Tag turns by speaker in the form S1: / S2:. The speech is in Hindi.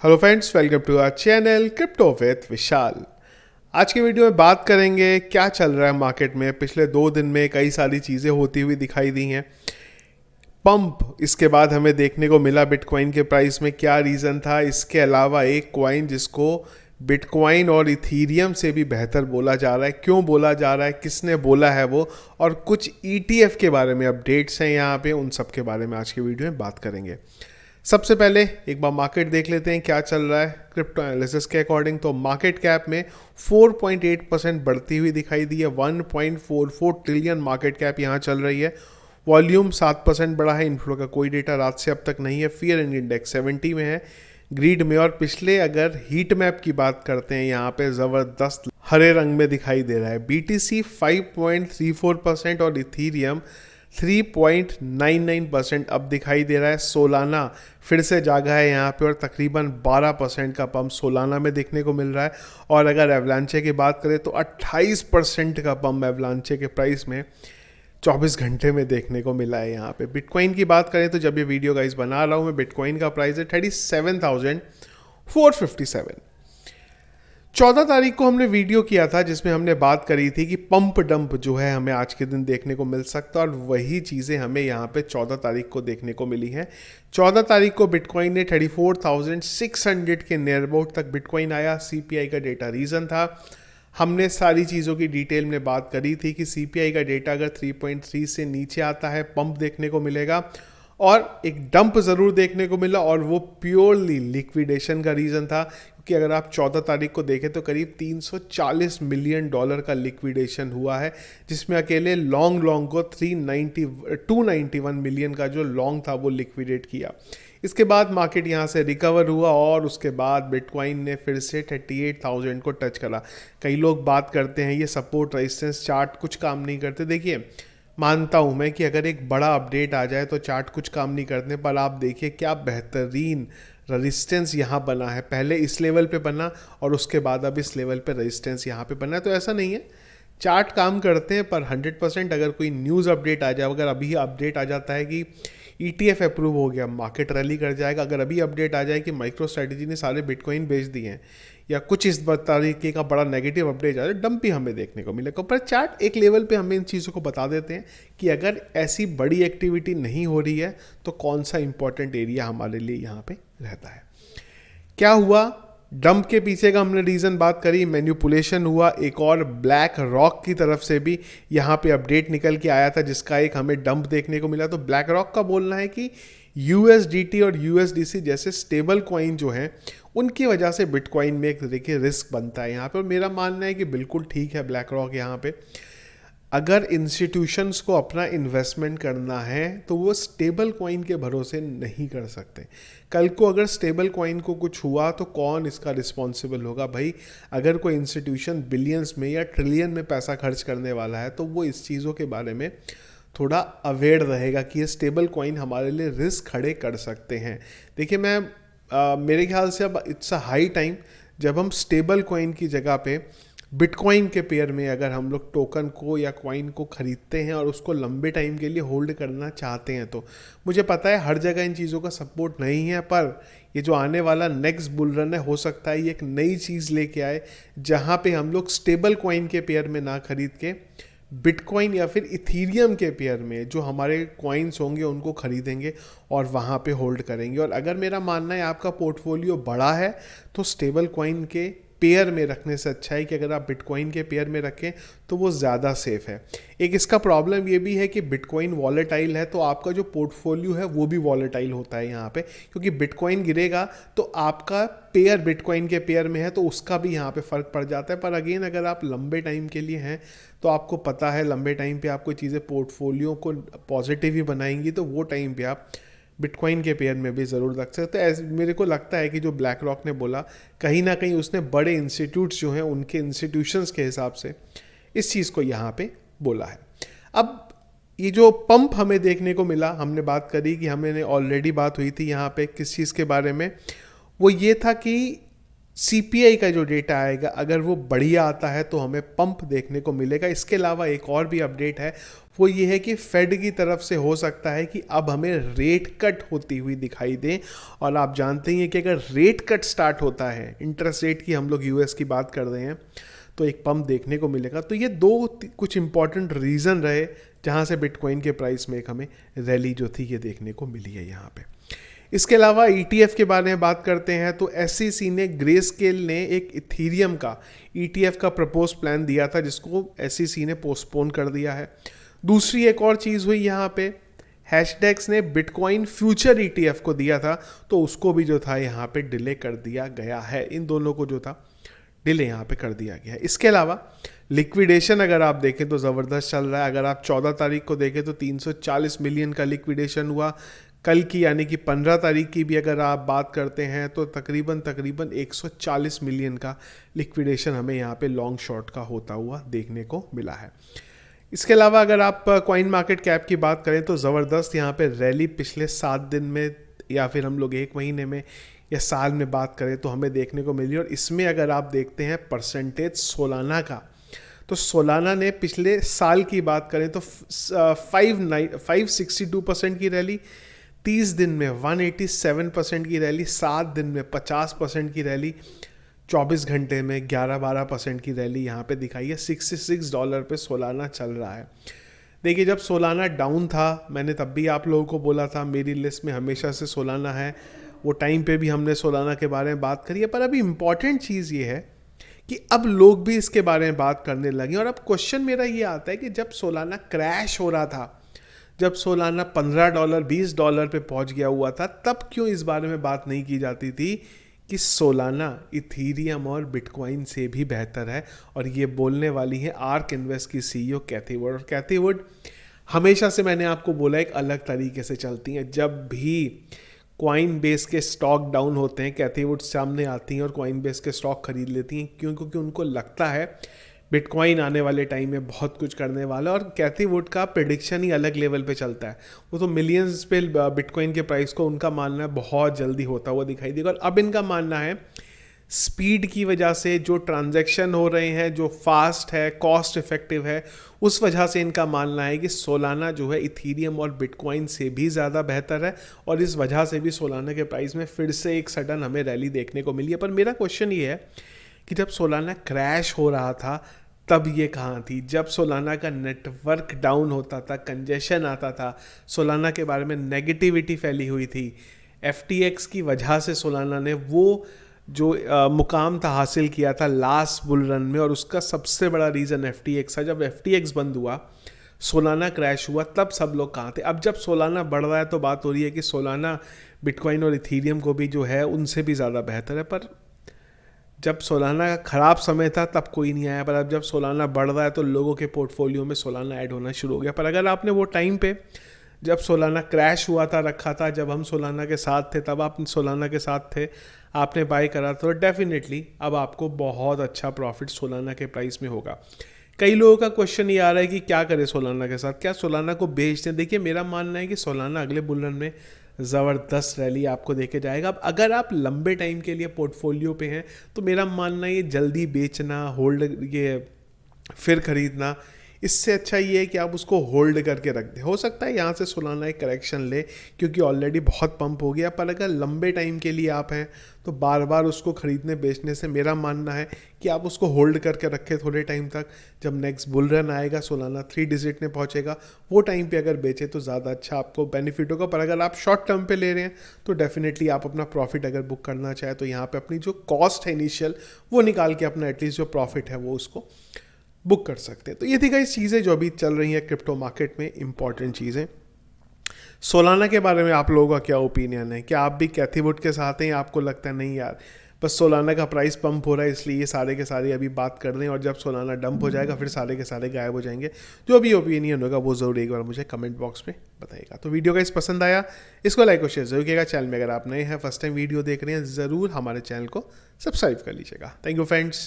S1: Hello friends, welcome to our channel crypto with Vishal. आज की वीडियो में बात करेंगे क्या चल रहा है मार्केट में। पिछले 2 दिन में कई सारी चीज़ें होती हुई दिखाई दी हैं। पंप इसके बाद हमें देखने को मिला बिटकॉइन के प्राइस में, क्या रीज़न था। इसके अलावा एक कॉइन जिसको बिटकॉइन और इथीरियम से भी बेहतर बोला जा रहा है, क्यों बोला जा रहा है, किसने बोला है वो, और कुछ ETF के बारे में अपडेट्स हैं यहाँ पे, उन सब के बारे में आज की वीडियो में बात करेंगे। सबसे पहले एक बार मार्केट देख लेते हैं क्या चल रहा है क्रिप्टो एनालिसिस के अकॉर्डिंग। तो मार्केट कैप में 4.8% बढ़ती हुई दिखाई दी है। 1.44 ट्रिलियन मार्केट कैप यहाँ चल रही है। वॉल्यूम 7% बढ़ा है। इनफ्लो का कोई डेटा रात से अब तक नहीं है। फियर एंड इंडेक्स 70 में है, ग्रीड में। और पिछले अगर हीट मैप की बात करते हैं, यहाँ पे ज़बरदस्त हरे रंग में दिखाई दे रहा है। BTC 5.34% और इथीरियम 3.99% अब दिखाई दे रहा है। सोलाना फिर से जागा है यहाँ पे और तकरीबन 12% का पंप सोलाना में देखने को मिल रहा है। और अगर एवलांचे की बात करें तो 28% का पंप एवलांचे के प्राइस में 24 घंटे में देखने को मिला है यहाँ पे। बिटकॉइन की बात करें तो जब ये वीडियो गाइस बना रहा हूँ मैं, बिटकॉइन का प्राइस है 37,457। 14 तारीख को हमने वीडियो किया था जिसमें हमने बात करी थी कि पंप डंप जो है हमें आज के दिन देखने को मिल सकता है, और वही चीज़ें हमें यहाँ पे 14 तारीख को देखने को मिली हैं। 14 तारीख को बिटकॉइन ने 34,600 के नियर अबाउट तक बिटकॉइन आया। CPI का डेटा रीज़न था। हमने सारी चीज़ों की डिटेल में बात करी थी कि CPI का डेटा अगर 3.3 से नीचे आता है पंप देखने को मिलेगा, और एक डंप ज़रूर देखने को मिला, और वो प्योरली लिक्विडेशन का रीज़न था। क्योंकि अगर आप 14 तारीख को देखें तो करीब $340 मिलियन का लिक्विडेशन हुआ है, जिसमें अकेले लॉन्ग को 291 मिलियन का जो लॉन्ग था वो लिक्विडेट किया। इसके बाद मार्केट यहाँ से रिकवर हुआ और उसके बाद बिटकॉइन ने फिर से 38,000 को टच करा। कई लोग बात करते हैं ये सपोर्ट रेजिस्टेंस चार्ट कुछ काम नहीं करते। देखिए, मानता हूँ मैं कि अगर एक बड़ा अपडेट आ जाए तो चार्ट कुछ काम नहीं करते, पर आप देखिए क्या बेहतरीन रेजिस्टेंस यहाँ बना है। पहले इस लेवल पे बना और उसके बाद अब इस लेवल पे रेजिस्टेंस यहाँ पे बना है। तो ऐसा नहीं है, चार्ट काम करते हैं, पर 100% अगर कोई न्यूज़ अपडेट आ जाए, अगर अभी अपडेट आ जाता है कि ETF अप्रूव हो गया, मार्केट रैली कर जाएगा। अगर अभी अपडेट आ जाए कि माइक्रो स्ट्रेटजी ने सारे बिटकॉइन बेच दिए हैं, या कुछ इस तरीके का बड़ा नेगेटिव अपडेट आ जाए, डंप भी हमें देखने को मिलेगा। पर चार्ट एक लेवल पे हमें इन चीज़ों को बता देते हैं कि अगर ऐसी बड़ी एक्टिविटी नहीं हो रही है तो कौन सा इंपॉर्टेंट एरिया हमारे लिए यहाँ पे रहता है। क्या हुआ डंप के पीछे का हमने रीज़न बात करी, मैनिपुलेशन हुआ। एक और ब्लैक रॉक की तरफ से भी यहाँ पे अपडेट निकल के आया था जिसका एक हमें डंप देखने को मिला। तो ब्लैक रॉक का बोलना है कि USDT और USDC जैसे स्टेबल कॉइन जो हैं उनकी वजह से बिटकॉइन में एक देखिए रिस्क बनता है यहाँ पे। और मेरा मानना है कि बिल्कुल ठीक है ब्लैक रॉक यहाँ पे। अगर इंस्टीट्यूशंस को अपना इन्वेस्टमेंट करना है तो वो स्टेबल कॉइन के भरोसे नहीं कर सकते। कल को अगर स्टेबल कॉइन को कुछ हुआ तो कौन इसका रिस्पॉन्सिबल होगा भाई। अगर कोई इंस्टीट्यूशन बिलियंस में या ट्रिलियन में पैसा खर्च करने वाला है तो वो इस चीज़ों के बारे में थोड़ा अवेयर रहेगा कि ये स्टेबल कॉइन हमारे लिए रिस्क खड़े कर सकते हैं। देखिए मेरे ख्याल से अब इट्स अ हाई टाइम जब हम स्टेबल कॉइन की जगह पे बिटकॉइन के पेयर में अगर हम लोग टोकन को या कॉइन को ख़रीदते हैं और उसको लंबे टाइम के लिए होल्ड करना चाहते हैं। तो मुझे पता है हर जगह इन चीज़ों का सपोर्ट नहीं है, पर ये जो आने वाला नेक्स्ट बुल रन है हो सकता है ये एक नई चीज़ लेके आए जहाँ पे हम लोग स्टेबल कॉइन के पेयर में ना खरीद के बिटकॉइन या फिर इथीरियम के पेयर में जो हमारे कॉइन्स होंगे उनको खरीदेंगे और वहाँ पे होल्ड करेंगे। और अगर मेरा मानना है आपका पोर्टफोलियो बड़ा है तो स्टेबल कॉइन के पेयर में रखने से अच्छा है कि अगर आप बिटकॉइन के पेयर में रखें तो वो ज़्यादा सेफ है। एक इसका प्रॉब्लम ये भी है कि बिटकॉइन वॉलेटाइल है, तो आपका जो पोर्टफोलियो है वो भी वॉलेटाइल होता है यहाँ पे, क्योंकि बिटकॉइन गिरेगा तो आपका पेयर बिटकॉइन के पेयर में है तो उसका भी यहाँ पे फ़र्क पड़ जाता है। पर अगेन अगर आप लंबे टाइम के लिए हैं तो आपको पता है लंबे टाइम पे आपको चीज़ें पोर्टफोलियो को पॉजिटिव ही बनाएंगी, तो वो टाइम पे आप बिटकॉइन के पेयर में भी ज़रूर रख सकते हैं। तो मेरे को लगता है कि जो ब्लैक रॉक ने बोला कहीं ना कहीं उसने बड़े इंस्टीट्यूट्स जो हैं उनके इंस्टीट्यूशंस के हिसाब से इस चीज़ को यहाँ पे बोला है। अब ये जो पंप हमें देखने को मिला, हमने बात करी कि हमें ऑलरेडी बात हुई थी यहाँ पे किस चीज़ के बारे में, वो ये था कि सीपीआई का जो डेटा आएगा अगर वो बढ़िया आता है तो हमें पंप देखने को मिलेगा। इसके अलावा एक और भी अपडेट है, वो ये है कि फेड की तरफ से हो सकता है कि अब हमें रेट कट होती हुई दिखाई दे। और आप जानते ही हैं कि अगर रेट कट स्टार्ट होता है, इंटरेस्ट रेट की हम लोग यूएस की बात कर रहे हैं, तो एक पंप देखने को मिलेगा। तो ये कुछ इंपॉर्टेंट रीज़न रहे जहाँ से बिटकॉइन के प्राइस में एक हमें रैली जो थी ये देखने को मिली है यहाँ पे। इसके अलावा ETF के बारे में बात करते हैं तो SEC ने ग्रेस्केल ने एक इथीरियम का ETF का प्रपोज प्लान दिया था जिसको SEC ने पोस्टपोन कर दिया है। दूसरी एक और चीज़ हुई यहाँ पे, हैशटैग्स ने बिटकॉइन फ्यूचर ETF को दिया था तो उसको भी जो था यहाँ पे डिले कर दिया गया है। इन दोनों को जो था डिले यहाँ पे कर दिया गया है। इसके अलावा लिक्विडेशन अगर आप देखें तो ज़बरदस्त चल रहा है। अगर आप 14 तारीख को देखें तो 340 मिलियन का लिक्विडेशन हुआ। कल की यानी कि 15 तारीख की भी अगर आप बात करते हैं तो तकरीबन 140 मिलियन का लिक्विडेशन हमें यहाँ पे लॉन्ग शॉर्ट का होता हुआ देखने को मिला है। इसके अलावा अगर आप कॉइन मार्केट कैप की बात करें तो ज़बरदस्त यहाँ पे रैली पिछले 7 दिन में या फिर हम लोग 1 महीने में या साल में बात करें तो हमें देखने को मिली। और इसमें अगर आप देखते हैं परसेंटेज सोलाना का, तो सोलाना ने पिछले साल की बात करें तो 562% की रैली, 30 दिन में 187% की रैली, 7 दिन में 50% की रैली, 24 घंटे में 11-12% की रैली यहाँ पे दिखाई है। $66 पे सोलाना चल रहा है। देखिए जब सोलाना डाउन था मैंने तब भी आप लोगों को बोला था, मेरी लिस्ट में हमेशा से सोलाना है, वो टाइम पे भी हमने सोलाना के बारे में बात करी है। पर अभी इम्पॉर्टेंट चीज़ ये है कि अब लोग भी इसके बारे में बात करने लगे। और अब क्वेश्चन मेरा ये आता है कि जब सोलाना क्रैश हो रहा था, जब सोलाना $15 $20 पे पहुंच गया हुआ था, तब क्यों इस बारे में बात नहीं की जाती थी कि सोलाना इथीरियम और बिटकॉइन से भी बेहतर है। और ये बोलने वाली है आर्क इन्वेस्ट की CEO कैथी वुड। और कैथी वुड हमेशा से मैंने आपको बोला एक अलग तरीके से चलती हैं। जब भी कॉइन बेस के स्टॉक डाउन होते हैं कैथी वुड सामने आती हैं और कॉइन बेस के स्टॉक खरीद लेती हैं, क्योंकि उनको लगता है बिटकॉइन आने वाले टाइम में बहुत कुछ करने वाला है। और कैथी वुड का प्रेडिक्शन ही अलग लेवल पे चलता है। वो तो मिलियंस पे बिटकॉइन के प्राइस को उनका मानना है बहुत जल्दी होता हुआ दिखाई देगा। और अब इनका मानना है स्पीड की वजह से जो ट्रांजैक्शन हो रहे हैं, जो फास्ट है, कॉस्ट इफेक्टिव है, उस वजह से इनका मानना है कि सोलाना जो है इथीरियम और बिटकॉइन से भी ज़्यादा बेहतर है। और इस वजह से भी सोलाना के प्राइस में फिर से एक सडन हमें रैली देखने को मिली है। पर मेरा क्वेश्चन ये है कि जब सोलाना क्रैश हो रहा था तब ये कहाँ थी? जब सोलाना का नेटवर्क डाउन होता था, कंजेशन आता था, सोलाना के बारे में नेगेटिविटी फैली हुई थी, FTX की वजह से सोलाना ने वो जो मुकाम था हासिल किया था लास्ट बुल रन में। और उसका सबसे बड़ा रीज़न FTX था। जब FTX बंद हुआ, सोलाना क्रैश हुआ, तब सब लोग कहाँ थे? अब जब सोलाना बढ़ रहा है तो बात हो रही है कि सोलाना बिटकॉइन और इथीरियम को भी जो है उनसे भी ज़्यादा बेहतर है। पर जब सोलाना का ख़राब समय था तब कोई नहीं आया। पर अब जब सोलाना बढ़ रहा है तो लोगों के पोर्टफोलियो में सोलाना ऐड होना शुरू हो गया। पर अगर आपने वो टाइम पे जब सोलाना क्रैश हुआ था रखा था, जब हम सोलाना के साथ थे, तब आप सोलाना के साथ थे, आपने बाय करा तो डेफिनेटली अब आपको बहुत अच्छा प्रॉफिट सोलाना के प्राइस में होगा। कई लोगों का क्वेश्चन ये आ रहा है कि क्या करें सोलाना के साथ, क्या सोलाना को बेच दें? देखिए मेरा मानना है कि सोलाना अगले बुल रन में ज़बरदस्त रैली आपको देके जाएगा। अब अगर आप लंबे टाइम के लिए पोर्टफोलियो पे हैं तो मेरा मानना है ये जल्दी बेचना, होल्ड, ये फिर खरीदना, इससे अच्छा ये है कि आप उसको होल्ड करके रख दें। हो सकता है यहाँ से सोलाना एक करेक्शन ले क्योंकि ऑलरेडी बहुत पंप हो गया। पर अगर लंबे टाइम के लिए आप हैं तो बार बार उसको ख़रीदने बेचने से मेरा मानना है कि आप उसको होल्ड करके रखें थोड़े टाइम तक। जब नेक्स्ट बुल रन आएगा, सोलाना 3 डिजिट में पहुँचेगा, वो टाइम पे अगर बेचे तो ज़्यादा अच्छा आपको बेनिफिट होगा। पर अगर आप शॉर्ट टर्म पे ले रहे हैं तो डेफिनेटली आप अपना प्रॉफिट अगर बुक करना चाहें तो यहाँ पर अपनी जो कॉस्ट है इनिशियल वो निकाल के अपना एटलीस्ट जो प्रॉफिट है वो उसको बुक कर सकते हैं। तो ये थी गाइस चीज़ें जो अभी चल रही हैं क्रिप्टो मार्केट में, इंपॉर्टेंट चीज़ें। सोलाना के बारे में आप लोगों का क्या ओपिनियन है? क्या आप भी कैथी वुड के साथ हैं या आपको लगता है नहीं यार बस सोलाना का प्राइस पंप हो रहा है इसलिए ये सारे के सारे अभी बात कर रहे हैं और जब सोलाना डंप हो जाएगा फिर सारे के सारे गायब हो जाएंगे? जो भी ओपिनियन होगा वो ज़रूर एक बार मुझे कमेंट बॉक्स में बताइएगा। तो वीडियो का इस पसंद आया इसको लाइक और शेयर जरूर कीजिएगा। चैनल में अगर आप नए हैं, फर्स्ट टाइम वीडियो देख रहे हैं, ज़रूर हमारे चैनल को सब्सक्राइब कर लीजिएगा। Thank you friends.